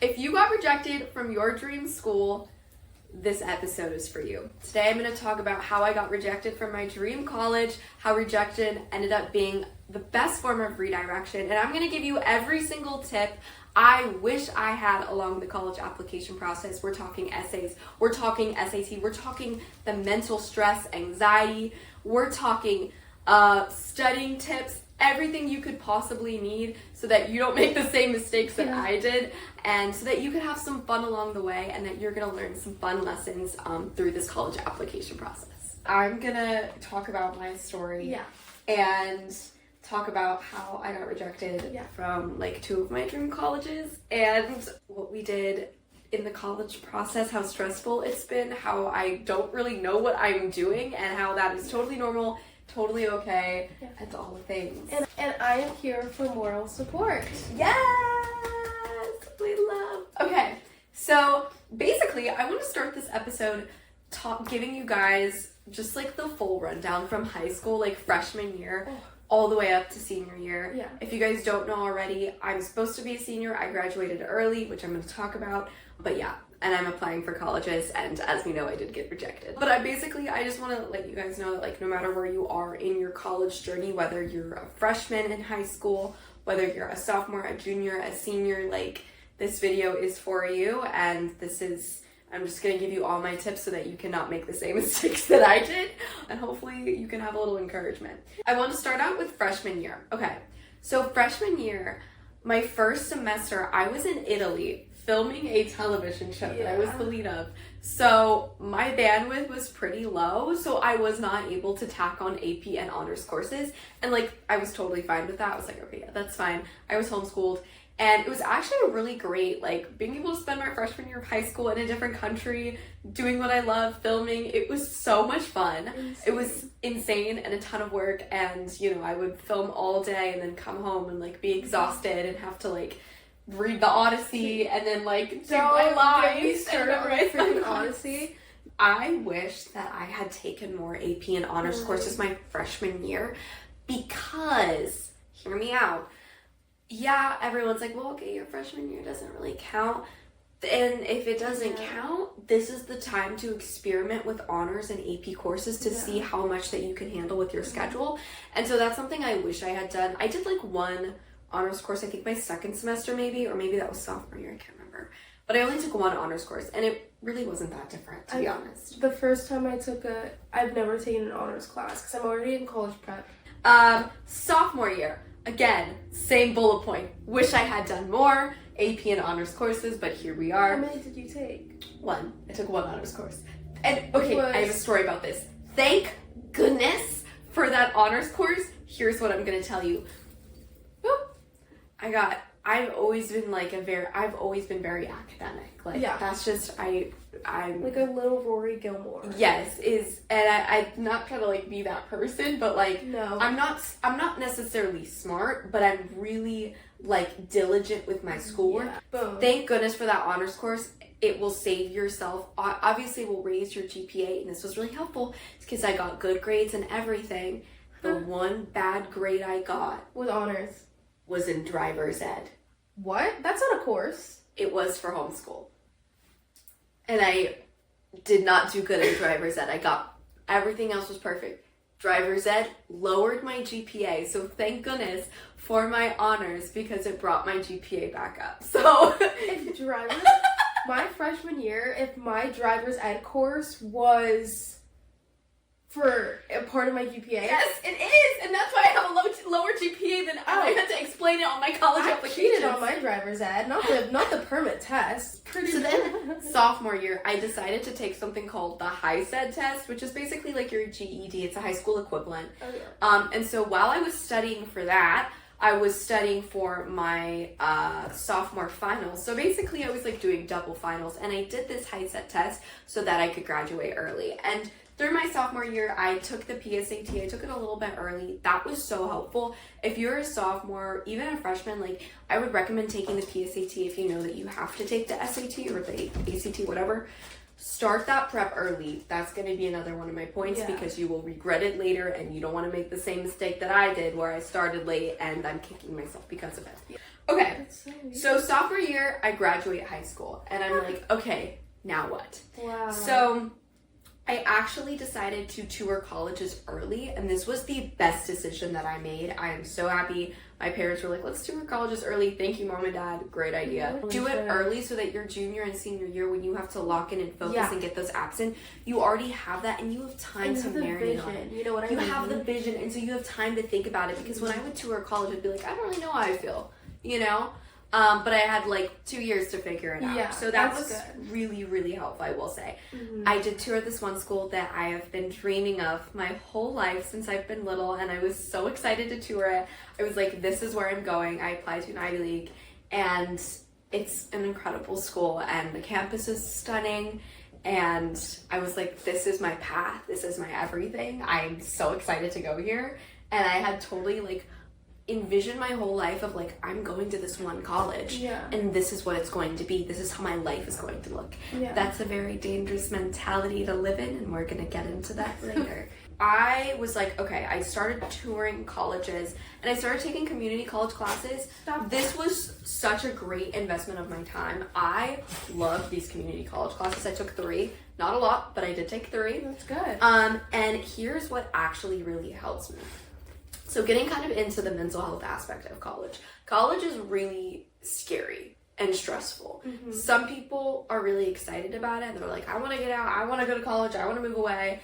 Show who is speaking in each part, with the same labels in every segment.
Speaker 1: If you got rejected from your dream school, this episode is for you. Today I'm going to talk about how I got rejected from my dream college, how rejection ended up being the best form of redirection, and I'm going to give you every single tip I wish I had along the college application process. We're talking essays, we're talking SAT, we're talking the mental stress, anxiety, we're talking studying tips, everything you could possibly need so that you don't make the same mistakes that I did, and so that you can have some fun along the way and that you're going to learn some fun lessons through this college application process. I'm going to talk about my story and talk about how I got rejected from like 2 of my dream colleges and what we did in the college process, how stressful it's been, how I don't really know what I'm doing, and how that is totally normal, totally okay, and all the things.
Speaker 2: And I am here for moral support.
Speaker 1: Yes! We love. Okay, so basically I want to start this episode giving you guys just like the full rundown from high school, like freshman year, all the way up to senior year.
Speaker 2: Yeah.
Speaker 1: If you guys don't know already, I'm supposed to be a senior. I graduated early, which I'm going to talk about. But yeah, and I'm applying for colleges, and as we know, I did get rejected. But I just want to let you guys know that like no matter where you are in your college journey, whether you're a freshman in high school, whether you're a sophomore, a junior, a senior, like this video is for you, and I'm just going to give you all my tips so that you cannot make the same mistakes that I did, and hopefully you can have a little encouragement. I want to start out with freshman year. Okay, so freshman year, my first semester, I was in Italy filming a television show that I was the lead of. So my bandwidth was pretty low, so I was not able to tack on AP and honors courses, and like I was totally fine with that. I was like, okay, yeah, that's fine. I was homeschooled. And it was actually really great, like, being able to spend my freshman year of high school in a different country, doing what I love, filming. It was so much fun. It was insane and a ton of work, and, you know, I would film all day and then come home and, like, be exhausted and have to, like, read the Odyssey and then, like, do my lines and memorize my Odyssey. I wish that I had taken more AP and honors courses my freshman year because, hear me out, yeah, everyone's like, well, okay, your freshman year doesn't really count. And if it doesn't count, this is the time to experiment with honors and AP courses to see how much that you can handle with your schedule. And so that's something I wish I had done. I did like one honors course, I think my second semester maybe, or maybe that was sophomore year, I can't remember. But I only took one honors course, and it really wasn't that different, to be honest.
Speaker 2: The first time I've never taken an honors class because I'm already in college prep.
Speaker 1: Sophomore year. Again, same bullet point. Wish I had done more AP and honors courses, but here we are.
Speaker 2: How many did you take?
Speaker 1: 1. I took 1 honors course. And okay, I have a story about this. Thank goodness for that honors course. Here's what I'm gonna tell you. Boop. I've always been very academic. Like that's just I'm
Speaker 2: like a little Rory Gilmore.
Speaker 1: Yes, I'm not trying to like be that person, but like
Speaker 2: no.
Speaker 1: I'm not necessarily smart, but I'm really like diligent with my schoolwork.
Speaker 2: Yeah.
Speaker 1: Thank goodness for that honors course. It will save yourself. Obviously, it will raise your GPA, and this was really helpful because I got good grades and everything. The one bad grade I got
Speaker 2: with honors
Speaker 1: was in driver's ed.
Speaker 2: What? That's not a course.
Speaker 1: It was for homeschool. And I did not do good in driver's ed. Everything else was perfect. Driver's ed lowered my GPA, so thank goodness for my honors because it brought my GPA back up. So
Speaker 2: my freshman year, if my driver's ed course was for a part of my GPA.
Speaker 1: Yes, it is, and that's why I have a lower GPA than I had to explain it on my college application.
Speaker 2: I cheated on my driver's ed, not the permit test.
Speaker 1: So then, sophomore year, I decided to take something called the HiSED test, which is basically like your GED. It's a high school equivalent.
Speaker 2: Oh, yeah.
Speaker 1: And so while I was studying for that, I was studying for my sophomore finals. So basically, I was like doing double finals, and I did this HiSED test so that I could graduate early. And through my sophomore year, I took the PSAT. I took it a little bit early. That was so helpful. If you're a sophomore, even a freshman, like I would recommend taking the PSAT if you know that you have to take the SAT or the ACT, whatever. start that prep early. That's going to be another one of my points because you will regret it later and you don't want to make the same mistake that I did where I started late and I'm kicking myself because of it. Yeah. Okay, so sophomore year, I graduate high school and I'm like, okay, now what?
Speaker 2: Wow.
Speaker 1: So I actually decided to tour colleges early, and this was the best decision that I made. I am so happy. My parents were like, let's tour colleges early. Thank you, Mom and Dad. Great idea. Do it early so that your junior and senior year, when you have to lock in and focus and get those apps in, you already have that and you have time to marinate on it.
Speaker 2: You know what I mean?
Speaker 1: You have the vision, and so you have time to think about it, because when I would tour college, I'd be like, I don't really know how I feel, you know? But I had like 2 years to figure it out.
Speaker 2: Yeah,
Speaker 1: so that was really, really helpful, I will say. I did tour this one school that I have been dreaming of my whole life since I've been little, and I was so excited to tour it. I was like, this is where I'm going. I applied to an Ivy League, and it's an incredible school, and the campus is stunning, and I was like, this is my path. This is my everything. I'm so excited to go here. And I had totally like envision my whole life of like, I'm going to this one college and this is what it's going to be. This is how my life is going to look. That's a very dangerous mentality to live in, and we're gonna get into that later. I was like, okay, I started touring colleges and I started taking community college classes. This was such a great investment of my time. I love these community college classes. I took 3, not a lot, but I did take 3.
Speaker 2: That's good.
Speaker 1: And here's what actually really helps me. So getting kind of into the mental health aspect of college. College is really scary and stressful. Some people are really excited about it. They're like, I want to get out. I want to go to college. I want to move away.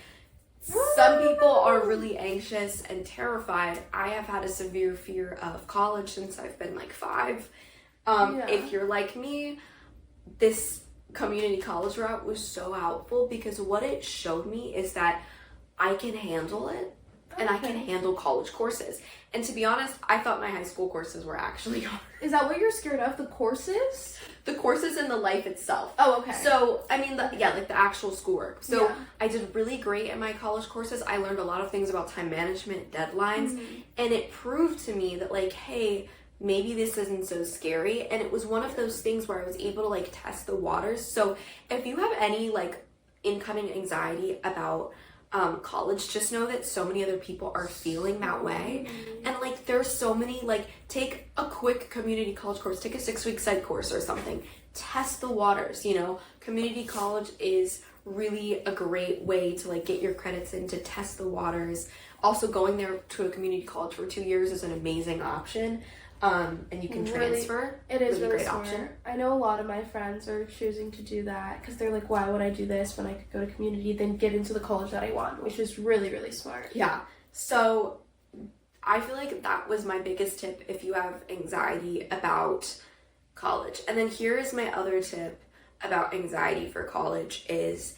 Speaker 1: Some people are really anxious and terrified. I have had a severe fear of college since I've been like 5. If you're like me, this community college route was so helpful because what it showed me is that I can handle it. And I can handle college courses. And to be honest, I thought my high school courses were actually hard.
Speaker 2: Is that what you're scared of? The courses?
Speaker 1: The courses and the life itself.
Speaker 2: Oh, okay.
Speaker 1: So, I mean, like the actual schoolwork. So, I did really great in my college courses. I learned a lot of things about time management, deadlines. And it proved to me that, like, hey, maybe this isn't so scary. And it was one of those things where I was able to, like, test the waters. So, if you have any, like, incoming anxiety about college, just know that so many other people are feeling that way. And like there's so many, like, take a quick community college course, take a 6-week psych course or something, test the waters, you know. Community college is really a great way to like get your credits in, to test the waters. Also, going there to a community college for 2 years is an amazing option. And you can transfer.
Speaker 2: It is really great smart option. I know a lot of my friends are choosing to do that because they're like, why would I do this when I could go to community, then get into the college that I want, which is really, really smart.
Speaker 1: Yeah. So I feel like that was my biggest tip if you have anxiety about college. And then here is my other tip about anxiety for college is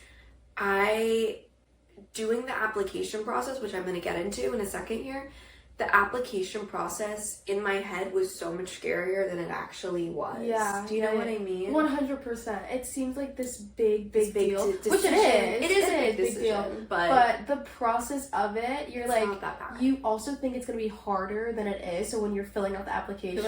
Speaker 1: doing the application process, which I'm going to get into in a second here. The application process in my head was so much scarier than it actually was.
Speaker 2: Yeah.
Speaker 1: Do you know what I mean?
Speaker 2: 100%. It seems like this big deal.
Speaker 1: Which
Speaker 2: it is.
Speaker 1: It is a big deal.
Speaker 2: But the process of it, you're like,
Speaker 1: not that bad.
Speaker 2: You also think it's going to be harder than it is. So when you're filling out the application,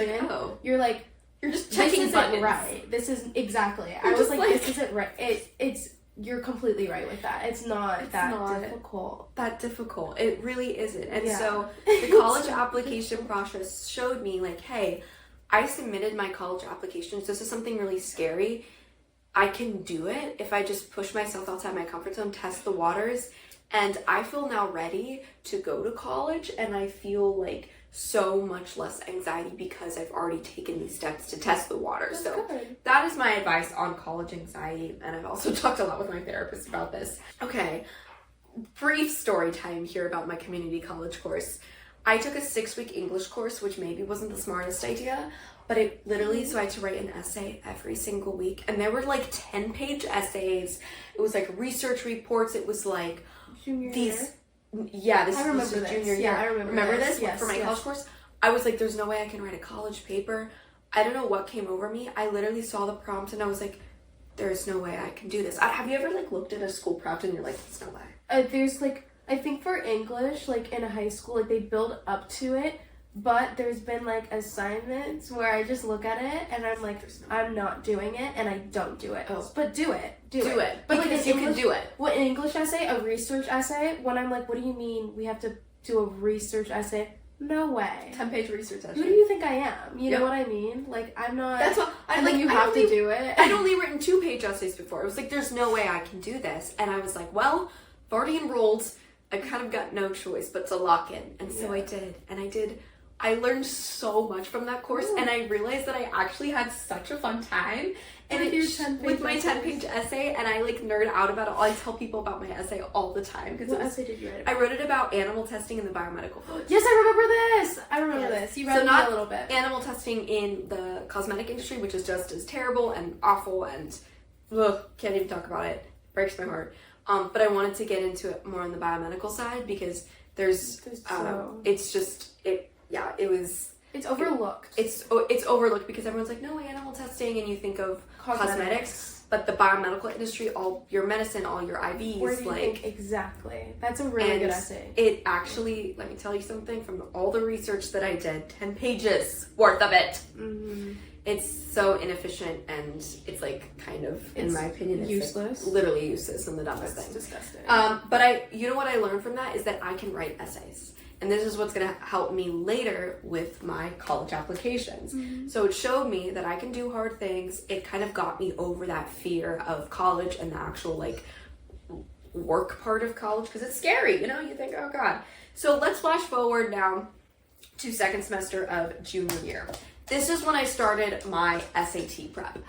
Speaker 2: you're like,
Speaker 1: you're just checking buttons.
Speaker 2: Right. This is exactly. I was like, this isn't right. It's. You're completely right with that. It's not difficult.
Speaker 1: That difficult. It really isn't. And so the college application process showed me like, hey, I submitted my college applications. This is something really scary. I can do it if I just push myself outside my comfort zone, test the waters. And I feel now ready to go to college, and I feel like so much less anxiety because I've already taken these steps to test the water.
Speaker 2: That's
Speaker 1: so
Speaker 2: good.
Speaker 1: That is my advice on college anxiety, and I've also talked a lot with my therapist about this. Okay, brief story time here about my community college course. I took a 6-week English course, which maybe wasn't the smartest idea, but it literally, so I had to write an essay every single week, and there were like 10-page essays. It was like research reports. It was like
Speaker 2: junior
Speaker 1: these
Speaker 2: year?
Speaker 1: Yeah, this
Speaker 2: was
Speaker 1: junior year.
Speaker 2: Yeah, I remember
Speaker 1: this
Speaker 2: yes,
Speaker 1: for my college course. I was like, there's no way I can write a college paper. I don't know what came over me. I literally saw the prompt and I was like, there's no way I can do this. Have you ever like looked at a school prompt and you're like, there's no way?
Speaker 2: There's like, I think for English, like in high school, like they build up to it but there's been like assignments where I just look at it and I'm like, I'm not doing it, and I don't do it.
Speaker 1: Oh.
Speaker 2: But do it.
Speaker 1: Do it.
Speaker 2: But
Speaker 1: because
Speaker 2: like
Speaker 1: you can do it.
Speaker 2: What, an English essay, a research essay, when I'm like, what do you mean we have to do a research essay? No way.
Speaker 1: 10-page research essay.
Speaker 2: Who do you think I am? You
Speaker 1: Yep.
Speaker 2: know what I mean? Like, I'm not.
Speaker 1: That's what
Speaker 2: I like. You have to do it.
Speaker 1: I'd only written 2-page essays before. It was like, there's no way I can do this. And I was like, well, I've already enrolled. I kind of got no choice but to lock in. And so I did. And I did. I learned so much from that course. And I realized that I actually had such a fun time. And with my 10-page essay, and I like nerd out about it. I tell people about my essay all the time.
Speaker 2: What essay did you write about?
Speaker 1: I wrote it about animal testing in the biomedical field.
Speaker 2: Yes, I remember this. You read
Speaker 1: not
Speaker 2: me a little bit.
Speaker 1: Animal testing in the cosmetic industry, which is just as terrible and awful and can't even talk about it. Breaks my heart. But I wanted to get into it more on the biomedical side because it's
Speaker 2: overlooked.
Speaker 1: It's overlooked because everyone's like, no, animal testing, and you think of cosmetics, but the biomedical industry, all your medicine, all your IVs,
Speaker 2: Where do you think exactly? That's a really good essay.
Speaker 1: It actually, let me tell you something, from all the research that I did, 10 pages worth of it.
Speaker 2: Mm-hmm.
Speaker 1: It's so inefficient, and it's like kind of, in my opinion, it's
Speaker 2: useless.
Speaker 1: Like literally useless and the dumbest thing.
Speaker 2: Disgusting.
Speaker 1: But you know what I learned from that is that I can write essays. And this is what's going to help me later with my college applications.
Speaker 2: Mm-hmm.
Speaker 1: So it showed me that I can do hard things. It kind of got me over that fear of college and the actual like work part of college, because it's scary, you know? You think, oh God. So let's flash forward now to second semester of junior year. This is when I started my SAT prep.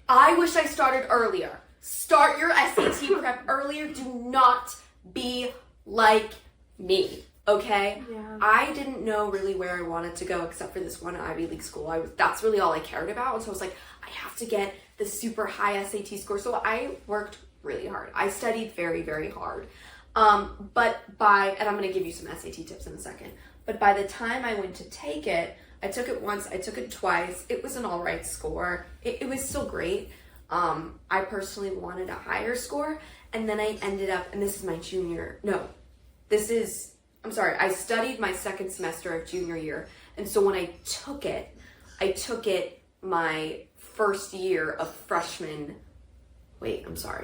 Speaker 1: I wish I started earlier. Start your SAT prep earlier. Do not be like me. Okay?
Speaker 2: Yeah.
Speaker 1: I didn't know really where I wanted to go except for this one Ivy League school. That's really all I cared about. And so I was like, I have to get the super high SAT score. So I worked really hard. I studied very, very hard. And I'm going to give you some SAT tips in a second. But by the time I went to take it, I took it once, I took it twice. It was an all right score. It was still great. I personally wanted a higher score. And then I ended up, and this is my I studied my second semester of junior year. And so when I took it my first year of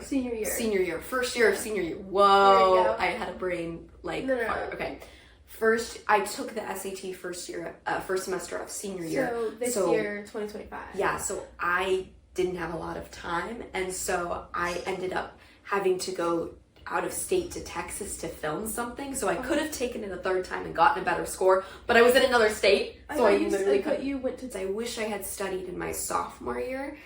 Speaker 1: senior year. First year of senior year. Whoa. I had a brain like fire. Okay. First, I took the SAT first semester of senior year.
Speaker 2: So year, 2025.
Speaker 1: Yeah, so I didn't have a lot of time. And so I ended up having to go out of state to Texas to film something, so I could have taken it a third time and gotten a better score, but I was in another state, so I literally couldn't. I wish I had studied in my sophomore year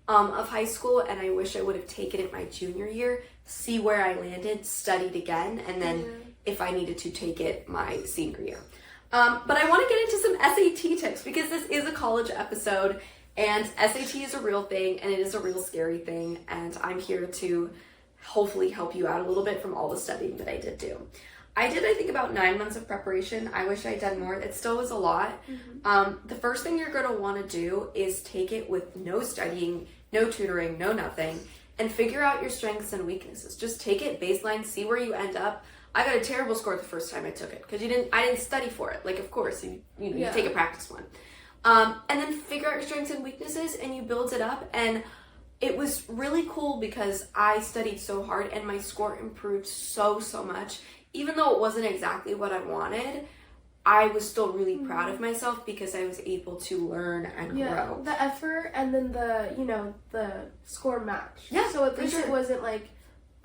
Speaker 1: of high school, and I wish I would have taken it my junior year, see where I landed, studied again, and then if I needed to take it my senior year. But I want to get into some SAT tips because this is a college episode, and SAT is a real thing, and it is a real scary thing, and I'm here to hopefully help you out a little bit from all the studying that I did do. I think about 9 months of preparation. I wish I'd done more. It still was a lot. Mm-hmm. The first thing you're going to want to do is take it with no studying, no tutoring, no nothing, and figure out your strengths and weaknesses. Just take it baseline, see where you end up. I got a terrible score the first time I took it because I didn't study for it. Like, of course, you take a practice one. And then figure out your strengths and weaknesses, and you build it up. And it was really cool because I studied so hard and my score improved so much. Even though it wasn't exactly what I wanted, I was still really proud of myself because I was able to learn and grow.
Speaker 2: The effort and then the score match.
Speaker 1: Yeah,
Speaker 2: so at least it wasn't like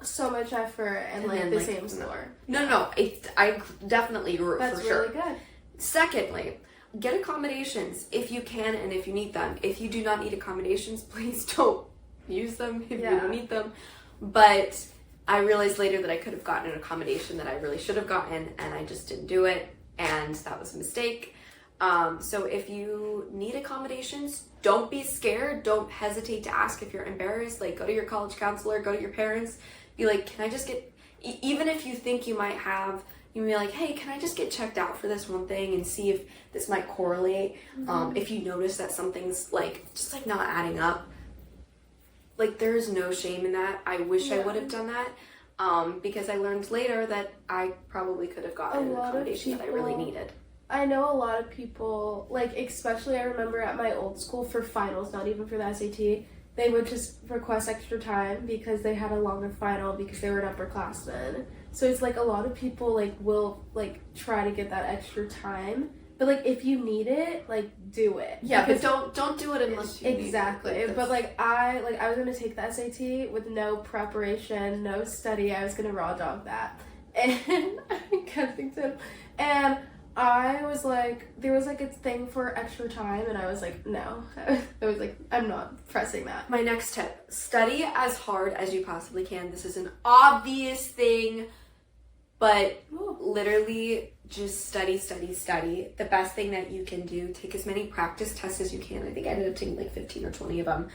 Speaker 2: so much effort and like the same score.
Speaker 1: No. I definitely grew
Speaker 2: for sure. That's really good.
Speaker 1: Secondly, get accommodations if you can and if you need them. If you do not need accommodations, please don't use them if you don't need them. But I realized later that I could have gotten an accommodation that I really should have gotten, and I just didn't do it, and that was a mistake. So if you need accommodations, don't be scared. Don't hesitate to ask if you're embarrassed. Like, go to your college counselor, go to your parents, be like, can I just get, even if you think you might have, you can be like, hey, can I just get checked out for this one thing and see if this might correlate? If you notice that something's like just like not adding up, like, there is no shame in that. I wish I would have done that because I learned later that I probably could have gotten an accommodation that I really needed.
Speaker 2: I know a lot of people, like, especially I remember at my old school for finals, not even for the SAT, they would just request extra time because they had a longer final because they were an upperclassman. So it's like a lot of people, like, will, like, try to get that extra time. But, like, if you need it, like, do it.
Speaker 1: Yeah,
Speaker 2: because
Speaker 1: but don't do it unless you
Speaker 2: exactly.
Speaker 1: need it.
Speaker 2: But, I was going to take the SAT with no preparation, no study. I was going to raw dog that. And Kensington. And I was like, there was like a thing for extra time, and I was like, no. I was like, I'm not pressing that.
Speaker 1: My next tip, study as hard as you possibly can. This is an obvious thing, but literally just study. The best thing that you can do, take as many practice tests as you can. I think I ended up taking like 15 or 20 of them.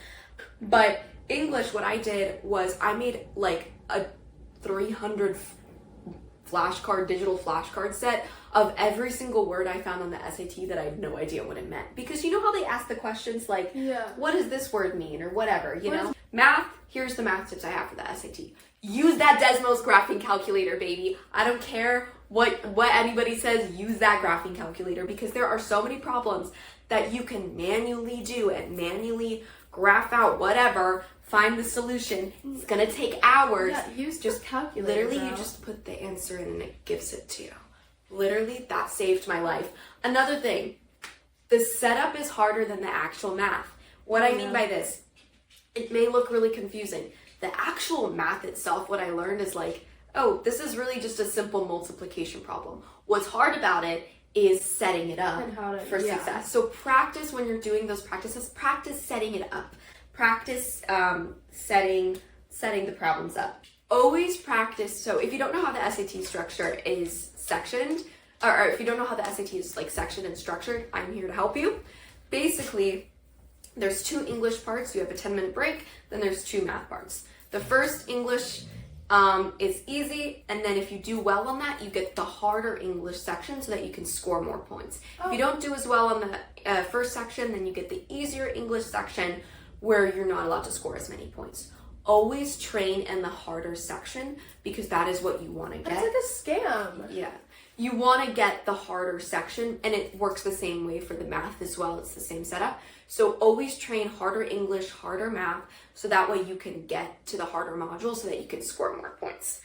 Speaker 1: But English, what I did was I made like a 300 digital flashcard set of every single word I found on the SAT that I had no idea what it meant. Because you know how they ask the questions like, what does this word mean, or whatever, you know? Math, here's the math tips I have for the SAT. Use that Desmos graphing calculator, baby. I don't care what anybody says, use that graphing calculator, because there are so many problems that you can manually do and manually graph out whatever, find the solution. It's gonna take hours.
Speaker 2: Yeah, use just calculator.
Speaker 1: Literally, you just put the answer in and it gives it to you. Literally, that saved my life. Another thing, the setup is harder than the actual math. What I mean by this, it may look really confusing. The actual math itself, what I learned is like, oh, this is really just a simple multiplication problem. What's hard about it is setting it up for success. So practice when you're doing those practices, practice setting it up. Practice setting the problems up. Always practice. So if you don't know how the SAT structure is sectioned, or if you don't know how the SAT is like sectioned and structured, I'm here to help you. Basically, there's 2 English parts. You have a 10-minute break. Then there's 2 math parts. The first English is easy, and then if you do well on that, you get the harder English section so that you can score more points. If you don't do as well on the first section, then you get the easier English section where you're not allowed to score as many points. Always train in the harder section because that is what you want to get.
Speaker 2: That's like a scam.
Speaker 1: Yeah. You want to get the harder section, and it works the same way for the math as well. It's the same setup. So always train harder English, harder math, so that way you can get to the harder module so that you can score more points.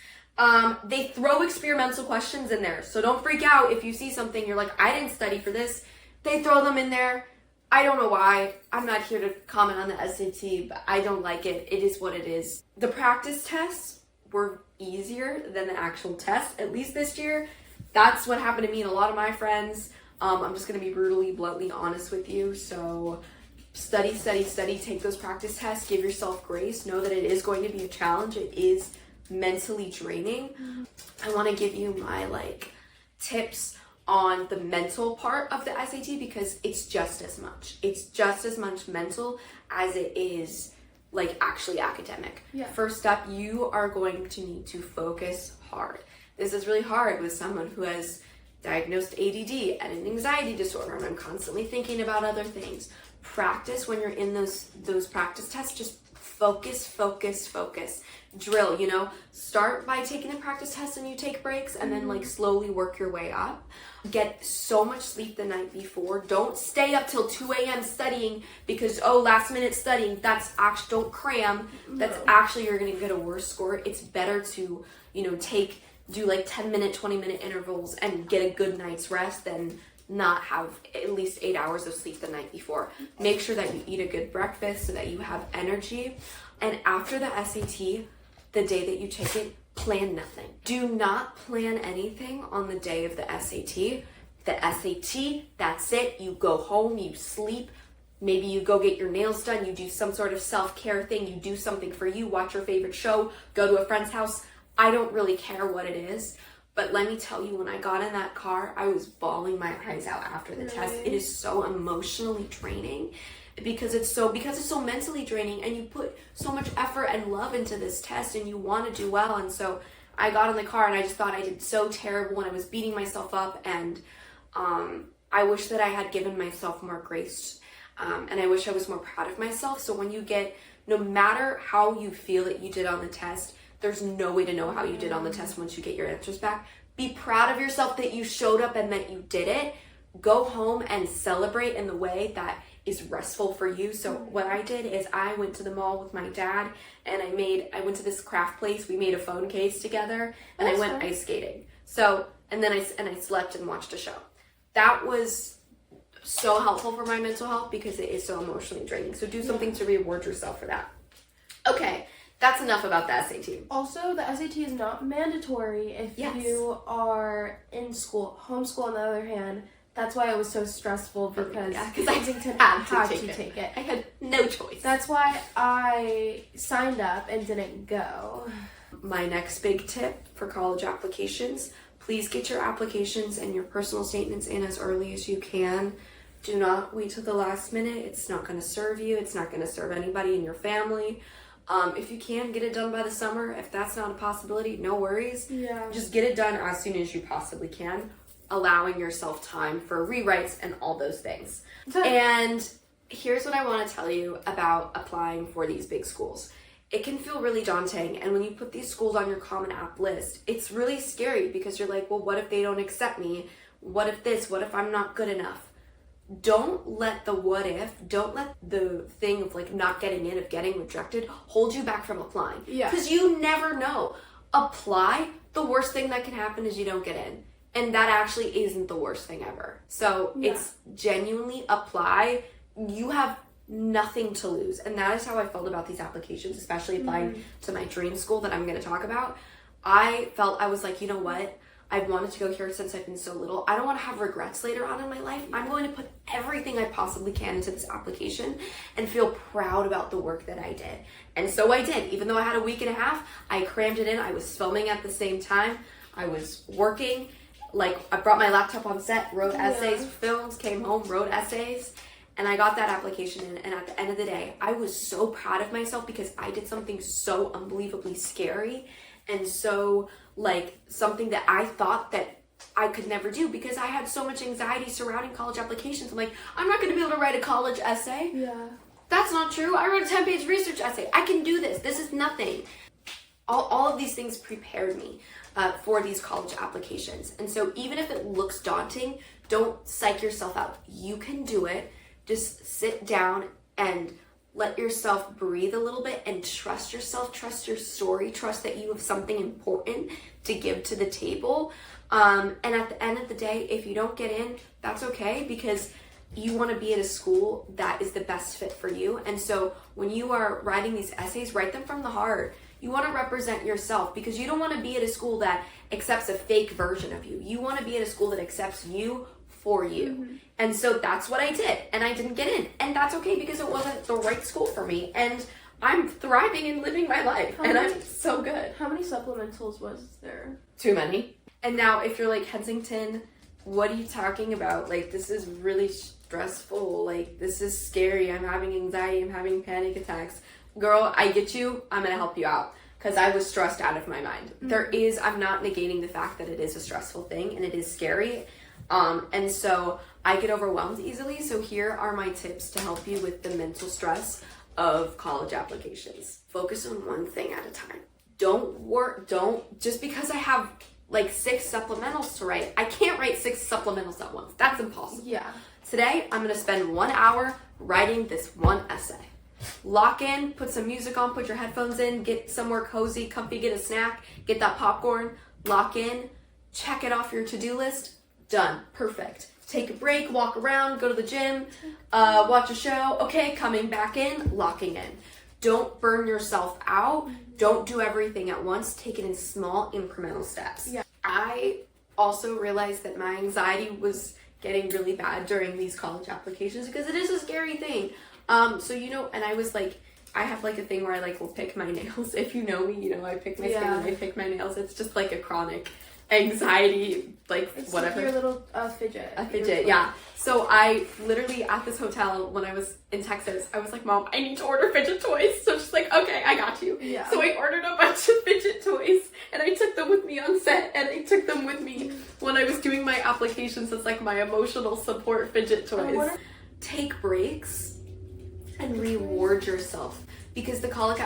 Speaker 1: They throw experimental questions in there, so don't freak out if you see something you're like, I didn't study for this. They throw them in there. I don't know why. I'm not here to comment on the SAT, but I don't like it. It is what it is. The practice tests were easier than the actual test, at least this year. That's what happened to me and a lot of my friends. I'm just going to be brutally, bluntly honest with you. So study, take those practice tests, give yourself grace. Know that it is going to be a challenge. It is mentally draining. I want to give you my tips on the mental part of the SAT because it's just as much. It's just as much mental as it is actually academic.
Speaker 2: Yeah.
Speaker 1: First up, you are going to need to focus hard. This is really hard with someone who has diagnosed ADD and an anxiety disorder, and I'm constantly thinking about other things. Practice when you're in those practice tests. Just focus. Drill, start by taking the practice test and you take breaks, and then slowly work your way up. Get so much sleep the night before. Don't stay up till 2 a.m. studying because, last minute studying, that's actually, don't cram. That's actually, you're going to get a worse score. It's better to, do 10-minute, 20-minute intervals and get a good night's rest than not have at least 8 hours of sleep the night before. Make sure that you eat a good breakfast so that you have energy. And after the SAT, the day that you take it, plan nothing. Do not plan anything on the day of the SAT. The SAT, that's it. You go home, you sleep. Maybe you go get your nails done. You do some sort of self-care thing. You do something for you. Watch your favorite show. Go to a friend's house. I don't really care what it is. But let me tell you, when I got in that car, I was bawling my eyes out after the test. It is so emotionally draining because it's so mentally draining, and you put so much effort and love into this test and you want to do well. And so I got in the car and I just thought I did so terrible and I was beating myself up, and I wish that I had given myself more grace, and I wish I was more proud of myself. So when you get, no matter how you feel that you did on the test, there's no way to know how you did on the test once you get your answers back. Be proud of yourself that you showed up and that you did it. go home and celebrate in the way that is restful for you. So what I did is I went to the mall with my dad, and I went to this craft place. We made a phone case together, and I went ice skating. So, and then I slept and watched a show. That was so helpful for my mental health because it is so emotionally draining. So do something to reward yourself for that. Okay, that's enough about the SAT.
Speaker 2: Also, the SAT is not mandatory if you are in school. Homeschool, on the other hand, that's why it was so stressful because Kensington had to take it.
Speaker 1: I had no choice.
Speaker 2: That's why I signed up and didn't go.
Speaker 1: My next big tip for college applications, please get your applications and your personal statements in as early as you can. Do not wait till the last minute. It's not going to serve you. It's not going to serve anybody in your family. If you can, get it done by the summer. If that's not a possibility, no worries.
Speaker 2: Yeah.
Speaker 1: Just get it done as soon as you possibly can, allowing yourself time for rewrites and all those things. And here's what I want to tell you about applying for these big schools. It can feel really daunting, and when you put these schools on your Common App list, it's really scary because you're like, well, what if they don't accept me? What if this? What if I'm not good enough? Don't let the what if, don't let the thing of like not getting in, of getting rejected, hold you back from applying.
Speaker 2: Yeah.
Speaker 1: Because you never know. Apply, the worst thing that can happen is you don't get in. And that actually isn't the worst thing ever. So it's genuinely apply. You have nothing to lose. And that is how I felt about these applications, especially applying to my dream school that I'm going to talk about. I was like, you know what? I've wanted to go here since I've been so little. I don't want to have regrets later on in my life. I'm going to put everything I possibly can into this application and feel proud about the work that I did. And so I did. Even though I had a week and a half, I crammed it in. I was filming at the same time. I was working. Like, I brought my laptop on set, wrote essays, filmed, came home, wrote essays, and I got that application in. And at the end of the day, I was so proud of myself because I did something so unbelievably scary and so, like, something that I thought that I could never do because I had so much anxiety surrounding college applications. I'm like, I'm not going to be able to write a college essay.
Speaker 2: Yeah.
Speaker 1: That's not true. I wrote a 10-page research essay. I can do this. This is nothing. All of these things prepared me for these college applications. And so even if it looks daunting, don't psych yourself out. You can do it. Just sit down and let yourself breathe a little bit and trust yourself, trust your story, trust that you have something important to give to the table. And at the end of the day, if you don't get in, that's okay because you want to be at a school that is the best fit for you. And so when you are writing these essays, write them from the heart. You want to represent yourself because you don't want to be at a school that accepts a fake version of you. You want to be at a school that accepts you for you. And so that's what I did. And I didn't get in. And that's okay because it wasn't the right school for me. And I'm thriving and living my life. I'm so good.
Speaker 2: How many supplementals was there?
Speaker 1: Too many. And now if you're like, Kensington, what are you talking about? Like, this is really stressful. Like, this is scary. I'm having anxiety. I'm having panic attacks. Girl, I get you. I'm going to help you out. Because I was stressed out of my mind. I'm not negating the fact that it is a stressful thing and it is scary. And so I get overwhelmed easily. So here are my tips to help you with the mental stress of college applications. Focus on one thing at a time. Just because I have like 6 supplementals to write, I can't write 6 supplementals at once. That's impossible.
Speaker 2: Yeah.
Speaker 1: Today, I'm going to spend 1 hour writing this one essay. Lock in, put some music on, put your headphones in, get somewhere cozy, comfy, get a snack, get that popcorn, lock in, check it off your to-do list. Done. Perfect. Take a break, walk around, go to the gym, watch a show. Okay, coming back in, locking in. Don't burn yourself out. Don't do everything at once. Take it in small incremental steps. Yeah. I also realized that my anxiety was getting really bad during these college applications because it is a scary thing. So, and I was like, I have like a thing where I like will pick my nails. If you know me, I pick my skin and I pick my nails. It's just like a chronic anxiety, like it's whatever.
Speaker 2: Like your little fidget.
Speaker 1: A fidget, yeah. So I literally at this hotel when I was in Texas, I was like, Mom, I need to order fidget toys. So she's like, okay, I got you. Yeah. So I ordered a bunch of fidget toys and I took them with me on set and I took them with me when I was doing my applications as like my emotional support fidget toys. Take breaks and reward yourself because the college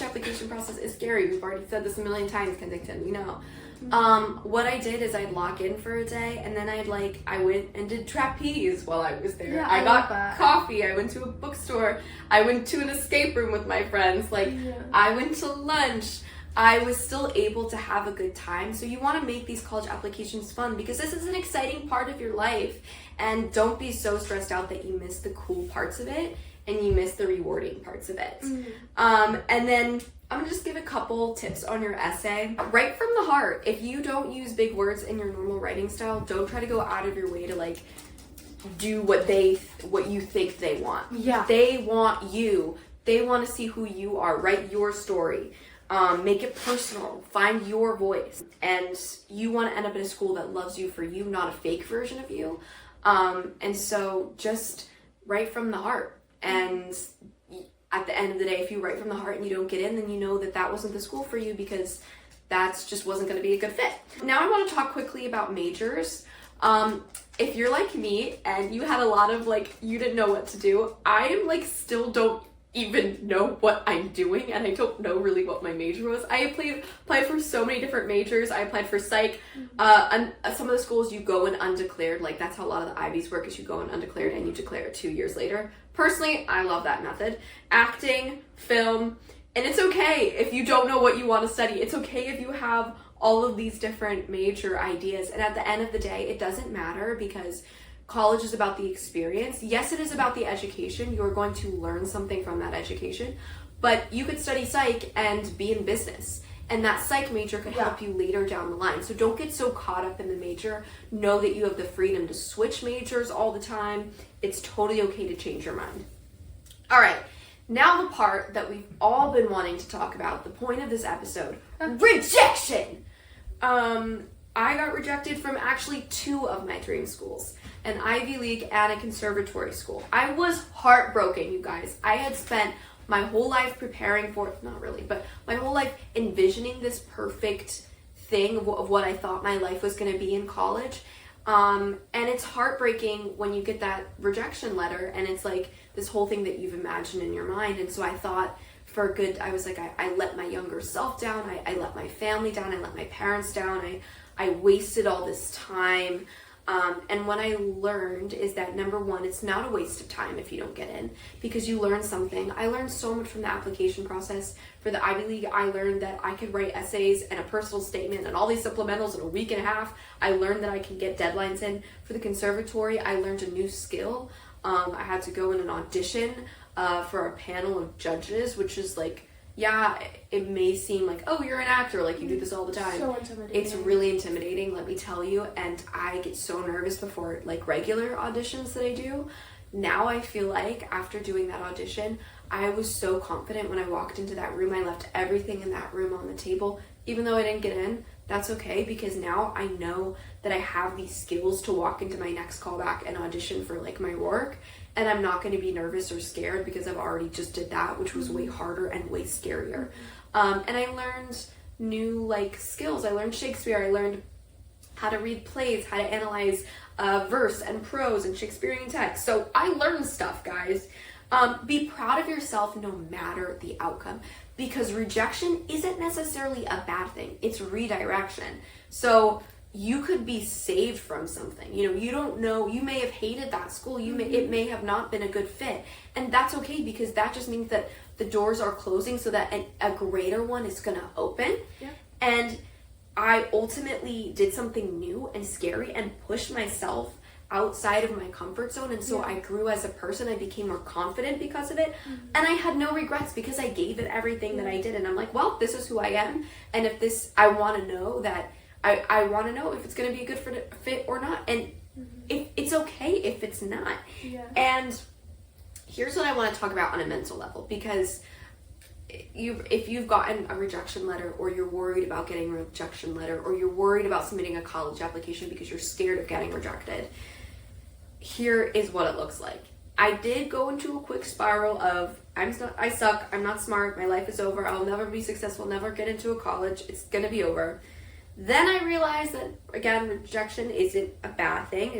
Speaker 1: application process is scary. We've already said this a million times, Kensington, we know. What I did is I'd lock in for a day, and then I went and did trapeze while I was there.
Speaker 2: Yeah,
Speaker 1: I
Speaker 2: I
Speaker 1: got
Speaker 2: love that.
Speaker 1: coffee, I went to a bookstore, I went to an escape room with my friends, I went to lunch. I was still able to have a good time. So you want to make these college applications fun, because this is an exciting part of your life, and don't be so stressed out that you miss the cool parts of it and you miss the rewarding parts of it. And then I'm gonna just give a couple tips on your essay. Write from the heart. If you don't use big words in your normal writing style, don't try to go out of your way to do what you think they want.
Speaker 2: Yeah.
Speaker 1: They want you. They want to see who you are. Write your story. Make it personal. Find your voice. And you want to end up in a school that loves you for you, not a fake version of you. And so just write from the heart. And at the end of the day, if you write from the heart and you don't get in, then you know that wasn't the school for you, because that just wasn't going to be a good fit. Now I want to talk quickly about majors. If you're like me and you had a lot of you didn't know what to do, I still don't even know what I'm doing, and I don't know really what my major was. I applied for so many different majors. I applied for psych. And some of the schools you go in undeclared, that's how a lot of the Ivies work, is you go in undeclared and you declare it 2 years later. Personally, I love that method. Acting, film, and it's okay if you don't know what you want to study. It's okay if you have all of these different major ideas, and at the end of the day, it doesn't matter, because college is about the experience. Yes, it is about the education. You're going to learn something from that education, but you could study psych and be in business, and that psych major could help you later down the line. So don't get so caught up in the major. Know that you have the freedom to switch majors all the time. It's totally okay to change your mind. All right, now the part that we've all been wanting to talk about, the point of this episode, rejection. I got rejected from actually 2 of my dream schools, an Ivy League and a conservatory school. I was heartbroken, you guys. I had spent my whole life preparing for it, not really, but my whole life envisioning this perfect thing of what I thought my life was going to be in college. And it's heartbreaking when you get that rejection letter, and it's this whole thing that you've imagined in your mind. And so I thought, I was I let my younger self down, I let my family down, I let my parents down, I wasted all this time. And what I learned is that, number one, it's not a waste of time if you don't get in, because you learn something. I learned so much from the application process. For the Ivy League, I learned that I could write essays and a personal statement and all these supplementals in a week and a half. I learned that I can get deadlines in. For the conservatory, I learned a new skill. I had to go in an audition for a panel of judges, which is it may seem oh, you're an actor, you do this all the time.
Speaker 2: So intimidating.
Speaker 1: It's really intimidating, let me tell you, and I get so nervous before regular auditions that I do. Now I feel after doing that audition, I was so confident when I walked into that room. I left everything in that room on the table. Even though I didn't get in, that's okay, because now I know that I have these skills to walk into my next callback and audition for my work. And I'm not going to be nervous or scared, because I've already just did that, which was way harder and way scarier. And I learned new skills. I learned Shakespeare. I learned how to read plays, how to analyze verse and prose and Shakespearean text. So I learned stuff, guys. Be proud of yourself no matter the outcome, because rejection isn't necessarily a bad thing. It's redirection. So you could be saved from something. You don't know. You may have hated that school. It may have not been a good fit. And that's okay, because that just means that the doors are closing so that a greater one is going to open. Yeah. And I ultimately did something new and scary and pushed myself outside of my comfort zone. And so I grew as a person. I became more confident because of it. And I had no regrets, because I gave it everything that I did. And I'm well, this is who I am. And I want to know that I want to know if it's going to be a good fit or not. And if it's okay if it's not. Yeah. And here's what I want to talk about on a mental level, because if you've gotten a rejection letter, or you're worried about getting a rejection letter, or you're worried about submitting a college application because you're scared of getting rejected, here is what it looks like. I did go into a quick spiral of, I suck, I'm not smart, my life is over, I'll never be successful, never get into a college, it's going to be over. Then I realized that, again, rejection isn't a bad thing.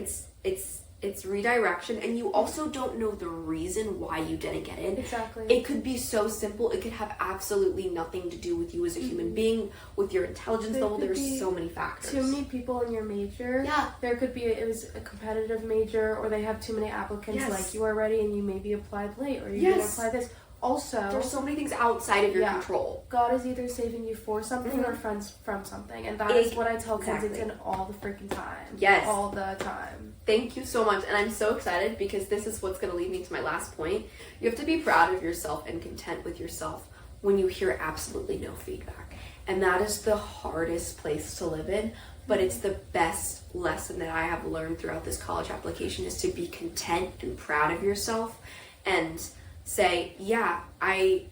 Speaker 1: It's it's redirection, and you also don't know the reason why you didn't get in.
Speaker 2: Exactly.
Speaker 1: It could be so simple. It could have absolutely nothing to do with you as a human being, with your intelligence level. There's so many factors.
Speaker 2: Too many people in your major.
Speaker 1: Yeah.
Speaker 2: There could be, it was a competitive major, or they have too many applicants like you already, and you maybe applied late, or you didn't apply this. Also,
Speaker 1: there's so many things outside of your control.
Speaker 2: God is either saving you for something or from something. And that is what I tell kids. It's in all the freaking time.
Speaker 1: Yes.
Speaker 2: All the time.
Speaker 1: Thank you so much. And I'm so excited because this is what's going to lead me to my last point. You have to be proud of yourself and content with yourself when you hear absolutely no feedback. And that is the hardest place to live in. But it's the best lesson that I have learned throughout this college application is to be content and proud of yourself and say, yeah, I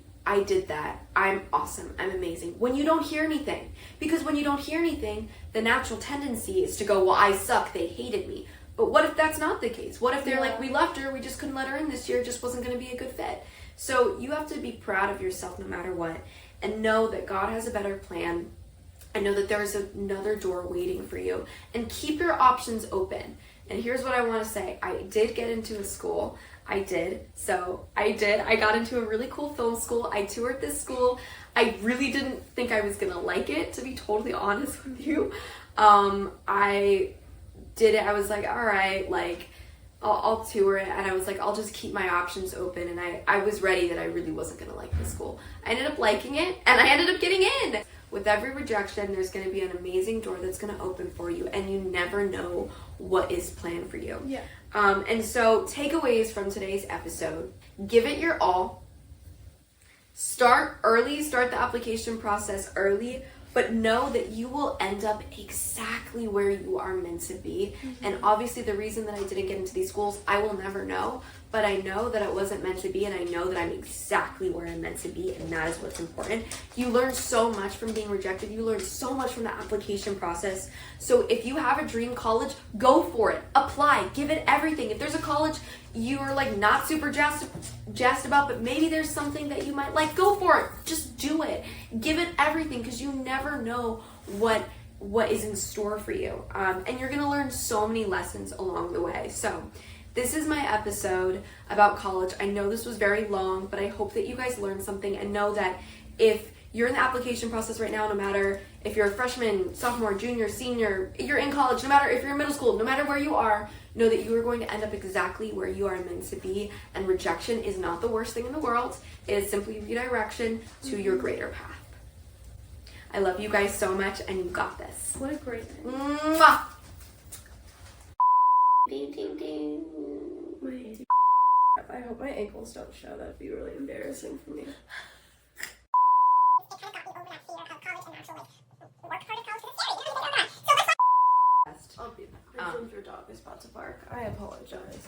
Speaker 1: did that. I'm awesome. I'm amazing. When you don't hear anything. Because when you don't hear anything, the natural tendency is to go, well, I suck. They hated me. But what if that's not the case? What if they're like, we loved her. We just couldn't let her in this year. It just wasn't going to be a good fit. So you have to be proud of yourself no matter what. And know that God has a better plan. And know that there's another door waiting for you. And keep your options open. And here's what I want to say. I did get into a school. I did. I got into a really cool film school. I toured this school. I really didn't think I was going to like it, to be totally honest with you. I did it. I was like, all right, like, I'll tour it. And I was like, I'll just keep my options open. And I was ready that I really wasn't going to like this school. I ended up liking it, and I ended up getting in. With every rejection, there's going to be an amazing door that's going to open for you, and you never know what is planned for you.
Speaker 2: Yeah.
Speaker 1: And so, takeaways from today's episode: give it your all. Start early. Start the application process early, but know that you will end up exactly where you are meant to be. And obviously, the reason that I didn't get into these schools, I will never know. But I know that it wasn't meant to be, and I know that I'm exactly where I'm meant to be, and that is what's important. You learn so much from being rejected. You learn so much from the application process. So if you have a dream college, go for it. Apply. Give it everything. If there's a college you are like not super jazzed about, but maybe there's something that you might like, go for it. Just do it. Give it everything, because you never know what is in store for you. And you're going to learn so many lessons along the way. So this is my episode about college. I know this was very long, but I hope that you guys learned something, and know that if you're in the application process right now, no matter if you're a freshman, sophomore, junior, senior, you're in college, no matter if you're in middle school, no matter where you are, know that you are going to end up exactly where you are meant to be, and rejection is not the worst thing in the world. It is simply redirection to your greater path. I love you guys so much, and you got this.
Speaker 2: What a great thing.
Speaker 1: Mwah! Ding, ding, ding.
Speaker 2: I hope my ankles don't show. That'd be really embarrassing for me. I'll be back. Your dog is about to bark. I apologize.